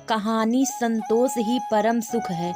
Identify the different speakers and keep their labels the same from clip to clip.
Speaker 1: कहानी संतोष ही परम सुख है।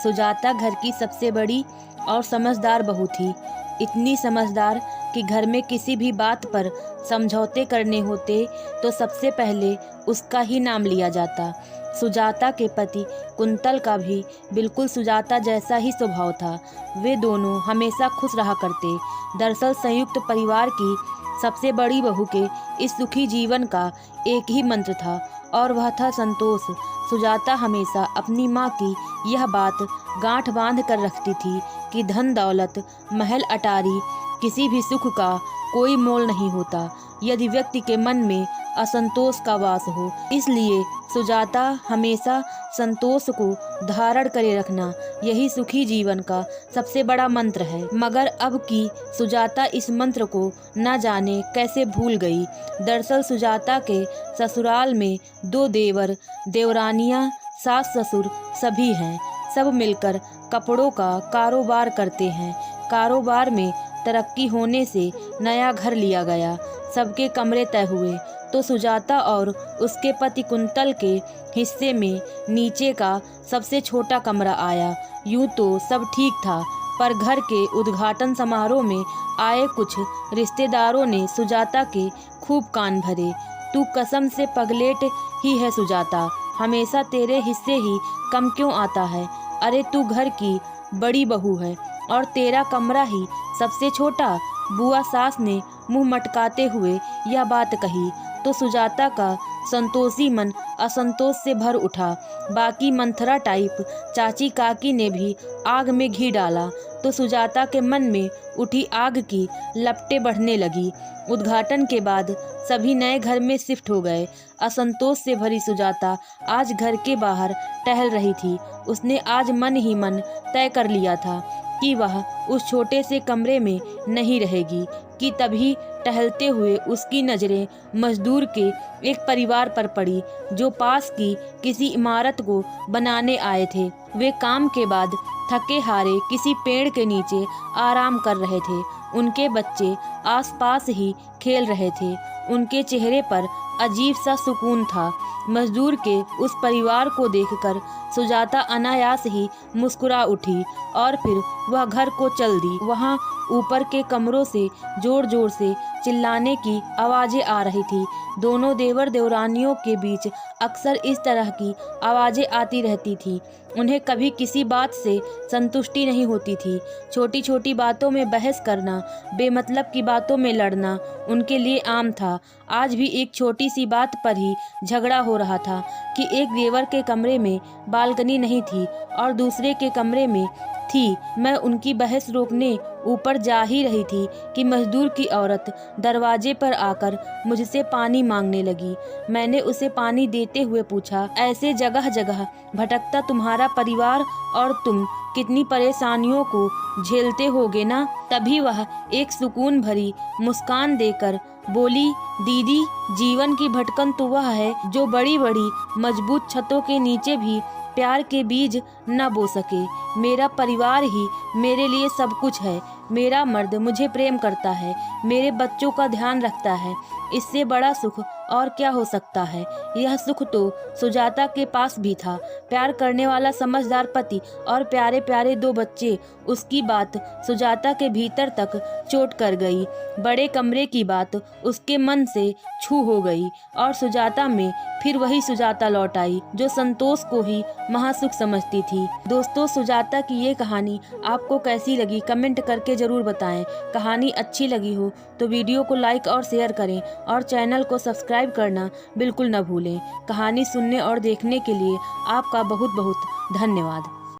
Speaker 1: सुजाता घर की सबसे बड़ी और समझदार बहू थी। इतनी समझदार कि घर में किसी भी बात पर समझौते करने होते तो सबसे पहले उसका ही नाम लिया जाता। सुजाता के पति कुंतल का भी बिल्कुल सुजाता जैसा ही स्वभाव था। वे दोनों हमेशा खुश रहा करते। दरअसल संयुक्त परिवार की सबसे बड़ी बहू के इस सुखी जीवन का एक ही मंत्र था और वह था संतोष। सुजाता हमेशा अपनी माँ की यह बात गांठ बांध कर रखती थी कि धन दौलत महल अटारी किसी भी सुख का कोई मोल नहीं होता यदि व्यक्ति के मन में असंतोष का वास हो। इसलिए सुजाता हमेशा संतोष को धारण करे रखना यही सुखी जीवन का सबसे बड़ा मंत्र है। मगर अब की सुजाता इस मंत्र को न जाने कैसे भूल गई। दरअसल सुजाता के ससुराल में 2 देवर देवरानियां सास ससुर सभी हैं। सब मिलकर कपड़ों का कारोबार करते हैं। कारोबार में तरक्की होने से नया घर लिया गया। सबके कमरे तय हुए तो सुजाता और उसके पति कुंतल के हिस्से में नीचे का सबसे छोटा कमरा आया। यूं तो सब ठीक था, पर घर के उद्घाटन समारोह में आए कुछ रिश्तेदारों ने सुजाता के खूब कान भरे। तू कसम से पगलेट ही है सुजाता, हमेशा तेरे हिस्से ही कम क्यों आता है? अरे तू घर की बड़ी बहू है और तेरा कमरा ही सबसे छोटा। बुआ सास ने मुंह मटकाते हुए यह बात कही तो सुजाता का संतोषी मन असंतोष से भर उठा। बाकी मंथरा टाइप चाची काकी ने भी आग में घी डाला तो सुजाता के मन में उठी आग की लपटें बढ़ने लगी। उद्घाटन के बाद सभी नए घर में शिफ्ट हो गए। असंतोष से भरी सुजाता आज घर के बाहर टहल रही थी। उसने आज मन ही मन तय कर लिया था कि वह उस छोटे से कमरे में नहीं रहेगी कि तभी टहलते हुए उसकी नज़रें मजदूर के एक परिवार पर पड़ी जो पास की किसी इमारत को बनाने आए थे। वे काम के बाद थके हारे किसी पेड़ के नीचे आराम कर रहे थे। उनके बच्चे आसपास ही खेल रहे थे। उनके चेहरे पर अजीब सा सुकून था। मजदूर के उस परिवार को देखकर सुजाता अनायास ही मुस्कुरा उठी और फिर वह घर को चल दी। वहाँ ऊपर के कमरों से जोर जोर से चिल्लाने की आवाज़ें आ रही थी। दोनों देवर देवरानियों के बीच अक्सर इस तरह की आवाज़ें आती रहती थी। उन्हें कभी किसी बात से संतुष्टि नहीं होती थी। छोटी छोटी बातों में बहस करना, बेमतलब की बातों में लड़ना उनके लिए आम था। आज भी एक छोटी सी बात पर ही झगड़ा हो रहा था कि एक देवर के कमरे में बालकनी नहीं थी और दूसरे के कमरे में थी। मैं उनकी बहस रोकने ऊपर जा ही रही थी कि मजदूर की औरत दरवाजे पर आकर मुझसे पानी मांगने लगी। मैंने उसे पानी देते हुए पूछा, ऐसे जगह जगह भटकता तुम्हारा परिवार और तुम कितनी परेशानियों को झेलते होगे ना? तभी वह एक सुकून भरी मुस्कान देकर बोली, दीदी, जीवन की भटकन तो वह है जो बड़ी बड़ी मजबूत छतों के नीचे भी प्यार के बीज न बो सके। मेरा परिवार ही मेरे लिए सब कुछ है। मेरा मर्द मुझे प्रेम करता है, मेरे बच्चों का ध्यान रखता है। इससे बड़ा सुख और क्या हो सकता है? यह सुख तो सुजाता के पास भी था। प्यार करने वाला समझदार पति और प्यारे प्यारे 2 बच्चे। उसकी बात सुजाता के भीतर तक चोट कर गई। बड़े कमरे की बात उसके मन से छू हो गई और सुजाता में फिर वही सुजाता लौट आई जो संतोष को ही महासुख समझती थी। दोस्तों, सुजाता की ये कहानी आपको कैसी लगी कमेंट करके ज़रूर बताएं। कहानी अच्छी लगी हो तो वीडियो को लाइक और शेयर करें और चैनल को सब्सक्राइब करना बिल्कुल न भूलें। कहानी सुनने और देखने के लिए आपका बहुत बहुत धन्यवाद।